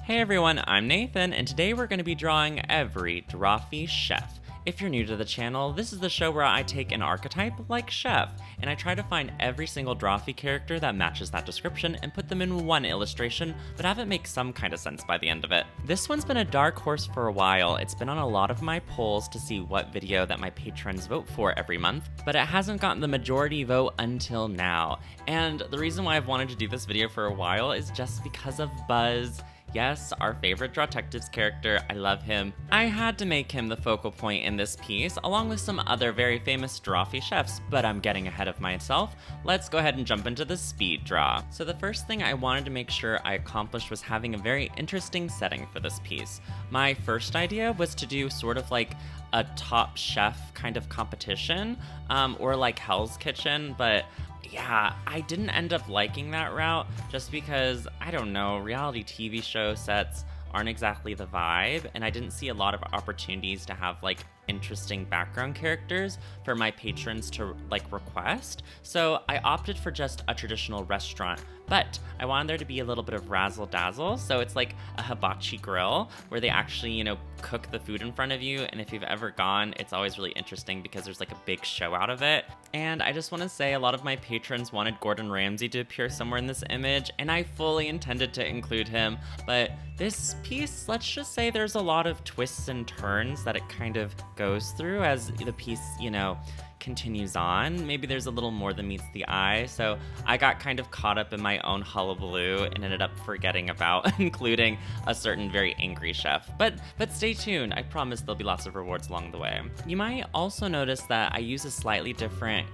Hey everyone, I'm Nathan, and today we're going to be drawing every Drawfee chef. If you're new to the channel, this is the show where I take an archetype like chef, and I try to find every single Drawfee character that matches that description and put them in one illustration, but have it make some kind of sense by the end of it. This one's been a dark horse for a while. It's been on a lot of my polls to see what video that my patrons vote for every month, but it hasn't gotten the majority vote until now. And the reason why I've wanted to do this video for a while is just because of Buzz. Yes, our favorite Drawtectives character, I love him. I had to make him the focal point in this piece, along with some other very famous Drawfee chefs, but I'm getting ahead of myself. Let's go ahead and jump into the speed draw. So the first thing I wanted to make sure I accomplished was having a very interesting setting for this piece. My first idea was to do sort of like a Top Chef kind of competition, or like Hell's Kitchen, but yeah, I didn't end up liking that route just because, I don't know, reality TV show sets aren't exactly the vibe, and I didn't see a lot of opportunities to have like interesting background characters for my patrons to like request. So I opted for just a traditional restaurant, but I wanted there to be a little bit of razzle dazzle. So it's like a hibachi grill where they actually, cook the food in front of you. And if you've ever gone, it's always really interesting because there's like a big show out of it. And I just want to say a lot of my patrons wanted Gordon Ramsay to appear somewhere in this image, and I fully intended to include him. But this piece, let's just say there's a lot of twists and turns that it kind of goes through as the piece, continues on. Maybe there's a little more than meets the eye, so I got kind of caught up in my own hullabaloo and ended up forgetting about including a certain very angry chef. But stay tuned, I promise there'll be lots of rewards along the way. You might also notice that I use a slightly different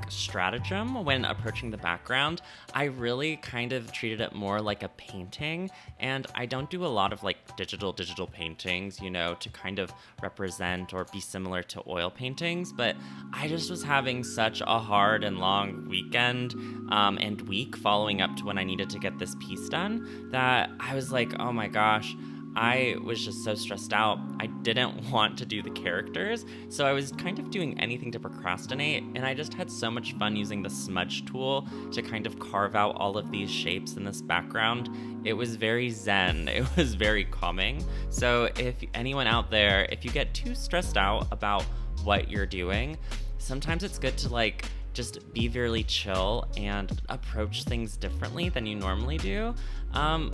stratagem when approaching the background. I really kind of treated it more like a painting, and I don't do a lot of digital paintings, to kind of represent or be similar to oil paintings, but I just was having such a hard and long weekend and week following up to when I needed to get this piece done that I was like, oh my gosh, I was just so stressed out. I didn't want to do the characters, so I was kind of doing anything to procrastinate, and I just had so much fun using the smudge tool to kind of carve out all of these shapes in this background. It was very zen. It was very calming. So if anyone out there, if you get too stressed out about what you're doing, sometimes it's good to just be very chill and approach things differently than you normally do.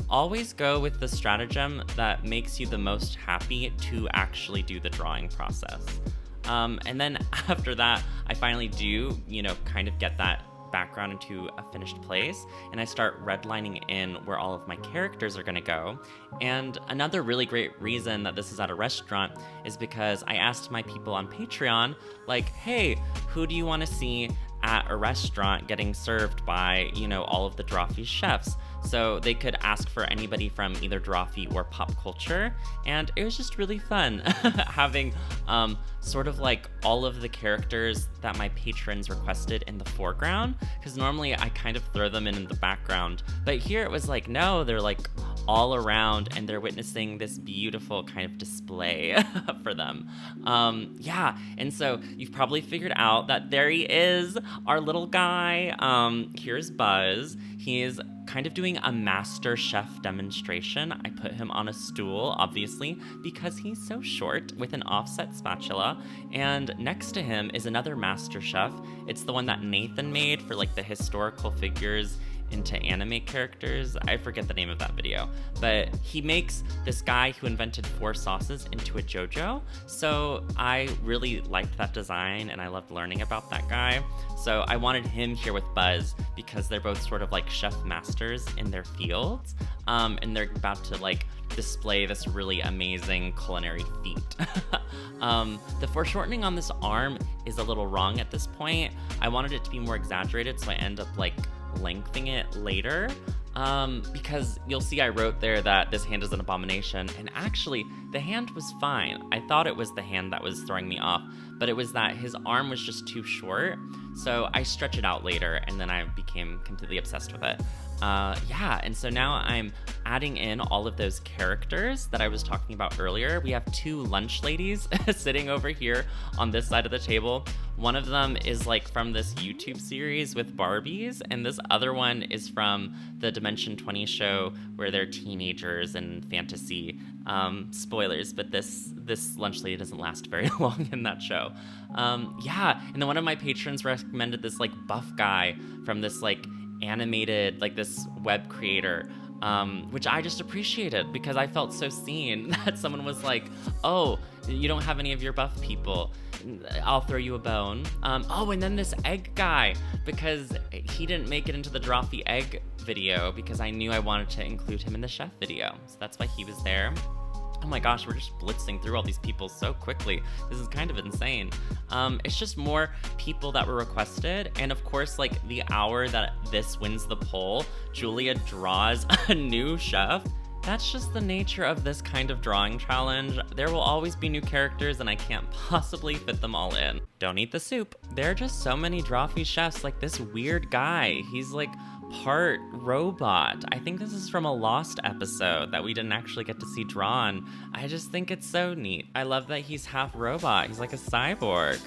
Always go with the stratagem that makes you the most happy to actually do the drawing process. And then after that, I finally do, kind of get that background into a finished place, and I start redlining in where all of my characters are going to go. And another really great reason that this is at a restaurant is because I asked my people on Patreon, hey, who do you want to see at a restaurant getting served by, all of the Drawfee chefs? So they could ask for anybody from either Drawfee or pop culture, and it was just really fun having sort of all of the characters that my patrons requested in the foreground, because normally I kind of throw them in the background, but here it was no, they're all around and they're witnessing this beautiful kind of display for them. Yeah, and so you've probably figured out that there he is, our little guy. Here's Buzz. He's kind of doing a master chef demonstration. I put him on a stool, obviously, because he's so short, with an offset spatula, and next to him is another master chef. It's the one that Nathan made for the historical figures into anime characters. I forget the name of that video, but he makes this guy who invented 4 sauces into a JoJo. So I really liked that design, and I loved learning about that guy. So I wanted him here with Buzz because they're both sort of chef masters in their fields, and they're about to display this really amazing culinary feat. The foreshortening on this arm is a little wrong at this point. I wanted it to be more exaggerated, so I end up lengthening it later, because you'll see I wrote there that this hand is an abomination, and actually the hand was fine. I thought it was the hand that was throwing me off, but it was that his arm was just too short, so I stretch it out later, and then I became completely obsessed with it. Yeah, and so now I'm adding in all of those characters that I was talking about earlier. We have two lunch ladies sitting over here on this side of the table. One of them is like from this YouTube series with Barbies, and this other one is from the Dimension 20 show where they're teenagers and fantasy. Spoilers, but this lunch lady doesn't last very long in that show. Yeah, and then one of my patrons recommended this like buff guy from this like animated, like this web creator, which I just appreciated because I felt so seen that someone was like, oh, you don't have any of your buff people, I'll throw you a bone. Oh, and then this egg guy, because he didn't make it into the Drawfee egg video because I knew I wanted to include him in the chef video, so that's why he was there. Oh my gosh, we're just blitzing through all these people so quickly. This is kind of insane. It's just more people that were requested. And of course, like the hour that this wins the poll, Julia draws a new chef. That's just the nature of this kind of drawing challenge. There will always be new characters and I can't possibly fit them all in. Don't eat the soup. There are just so many Drawfee chefs, like this weird guy. He's like part robot. I think this is from a Lost episode that we didn't actually get to see drawn. I just think it's so neat. I love that he's half robot. He's like a cyborg.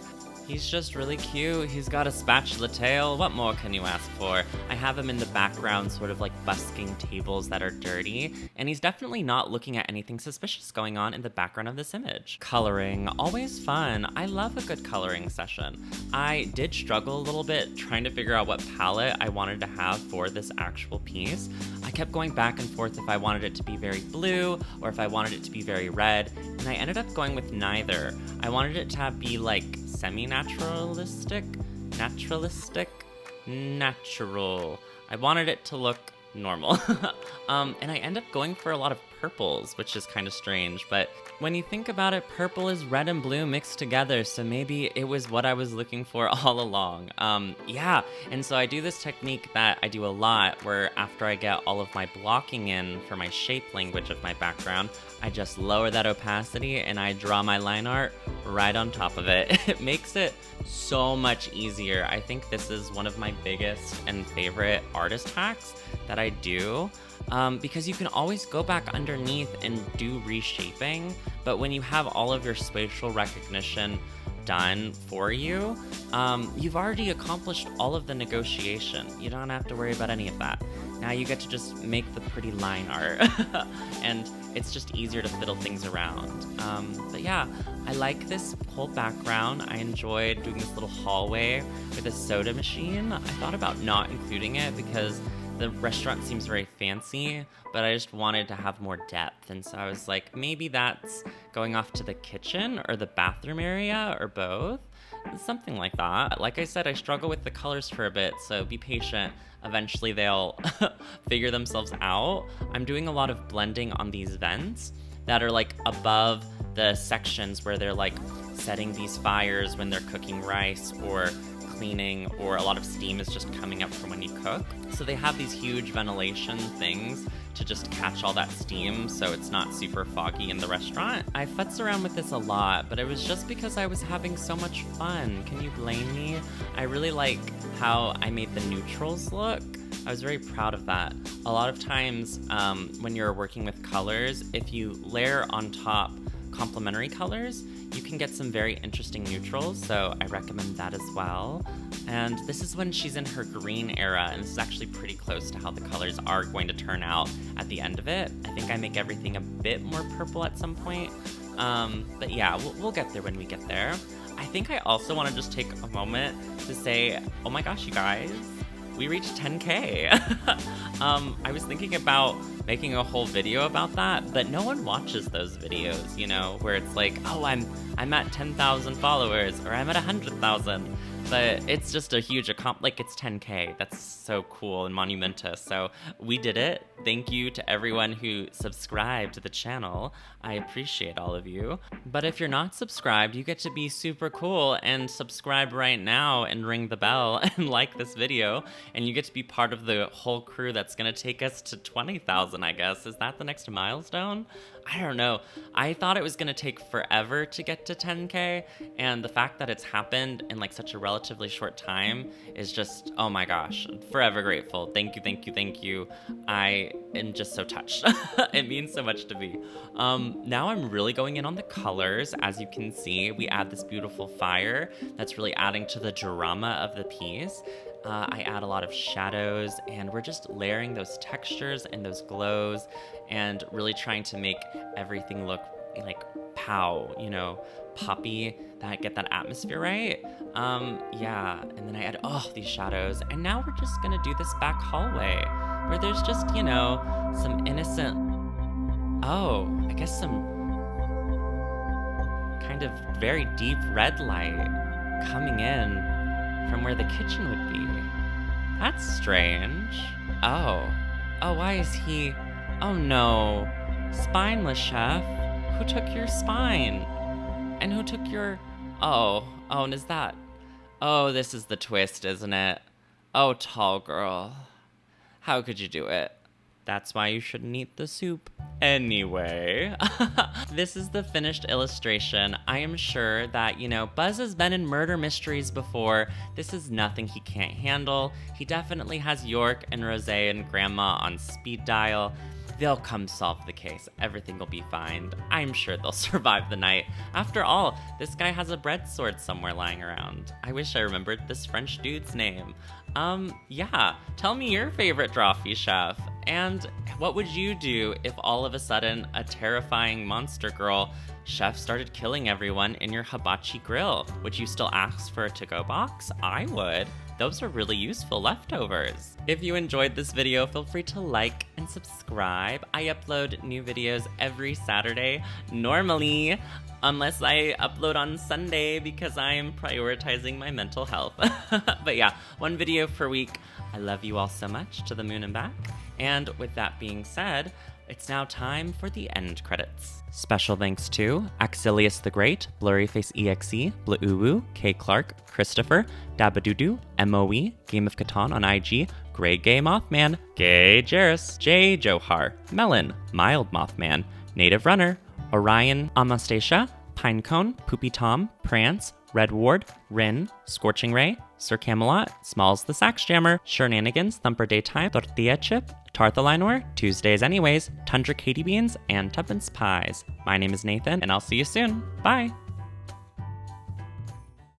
He's just really cute. He's got a spatula tail. What more can you ask for? I have him in the background, sort of like busking tables that are dirty, and he's definitely not looking at anything suspicious going on in the background of this image. Coloring, always fun. I love a good coloring session. I did struggle a little bit trying to figure out what palette I wanted to have for this actual piece. I kept going back and forth if I wanted it to be very blue or if I wanted it to be very red, and I ended up going with neither. I wanted it to be like semi-naturalistic, natural. I wanted it to look normal. And I end up going for a lot of purples, which is kind of strange, but when you think about it, purple is red and blue mixed together, so maybe it was what I was looking for all along. Yeah, and so I do this technique that I do a lot, where after I get all of my blocking in for my shape language of my background, I just lower that opacity and I draw my line art right on top of it. It makes it so much easier. I think this is one of my biggest and favorite artist hacks that I do, because you can always go back underneath and do reshaping, but when you have all of your spatial recognition done for you, you've already accomplished all of the negotiation. You don't have to worry about any of that. Now you get to just make the pretty line art, and it's just easier to fiddle things around. But yeah, I like this whole background. I enjoyed doing this little hallway with a soda machine. I thought about not including it because the restaurant seems very fancy, but I just wanted to have more depth, and so I was like, maybe that's going off to the kitchen or the bathroom area or both. Something like that. Like I said, I struggle with the colors for a bit, so be patient. Eventually they'll figure themselves out. I'm doing a lot of blending on these vents that are like above the sections where they're like setting these fires when they're cooking rice or cleaning, or a lot of steam is just coming up from when you cook. So they have these huge ventilation things to just catch all that steam so it's not super foggy in the restaurant. I futz around with this a lot, but it was just because I was having so much fun. Can you blame me? I really like how I made the neutrals look. I was very proud of that. A lot of times when you're working with colors, if you layer on top complementary colors, you can get some very interesting neutrals, so I recommend that as well. And this is when she's in her green era, and this is actually pretty close to how the colors are going to turn out at the end of it. I think I make everything a bit more purple at some point, but yeah, we'll get there when we get there. I think I also want to just take a moment to say, oh my gosh, you guys, we reached 10K. I was thinking about making a whole video about that, but no one watches those videos, you know, where it's like, oh, I'm at 10,000 followers, or I'm at 100,000. But it's just a huge like it's 10K. That's so cool and monumentous. So we did it. Thank you to everyone who subscribed to the channel. I appreciate all of you. But if you're not subscribed, you get to be super cool and subscribe right now and ring the bell and like this video. And you get to be part of the whole crew that's gonna take us to 20,000, I guess. Is that the next milestone? I don't know. I thought it was gonna take forever to get to 10K, and the fact that it's happened in like such a relatively relatively short time is just, oh my gosh, forever grateful. Thank you, thank you, thank you. I am just so touched. It means so much to me. Now I'm really going in on the colors. As you can see, we add this beautiful fire that's really adding to the drama of the piece. I add a lot of shadows, and we're just layering those textures and those glows and really trying to make everything look like pow, poppy, get that atmosphere right. Yeah, and then I add these shadows, and now we're just gonna do this back hallway where there's just, some innocent, I guess some kind of very deep red light coming in from where the kitchen would be. That's strange. Why is he... Oh no. Spineless chef. Who took your spine? And who took your... and is that... this is the twist, isn't it? Oh, tall girl. How could you do it? That's why you shouldn't eat the soup. Anyway, this is the finished illustration. I am sure that, Buzz has been in murder mysteries before. This is nothing he can't handle. He definitely has York and Rosé and Grandma on speed dial. They'll come solve the case. Everything will be fine. I'm sure they'll survive the night. After all, this guy has a bread sword somewhere lying around. I wish I remembered this French dude's name. Yeah, tell me your favorite Drawfee chef. And what would you do if all of a sudden a terrifying monster girl chef started killing everyone in your hibachi grill? Would you still ask for a to-go box? I would. Those are really useful leftovers. If you enjoyed this video, feel free to like and subscribe. I upload new videos every Saturday, normally, unless I upload on Sunday because I'm prioritizing my mental health. But yeah, one video per week. I love you all so much, to the moon and back. And with that being said, it's now time for the end credits. Special thanks to Axilius the Great, Blurryface EXE, Blauwu, K Clark, Christopher, Dabadoodoo, MOE, Game of Catan on IG, Grey Gay Mothman, Gay Jairus, J Johar, Melon, Mild Mothman, Native Runner, Orion Amastasia, Pinecone, Poopy Tom, Prance, Red Ward, Rin, Scorching Ray, Sir Camelot, Smalls the Sax Jammer, Shenanigans, Thumper Daytime, Tortilla Chip, Tarthalinor, Tuesdays Anyways, Tundra Katie Beans, and Tuppence Pies. My name is Nathan, and I'll see you soon. Bye!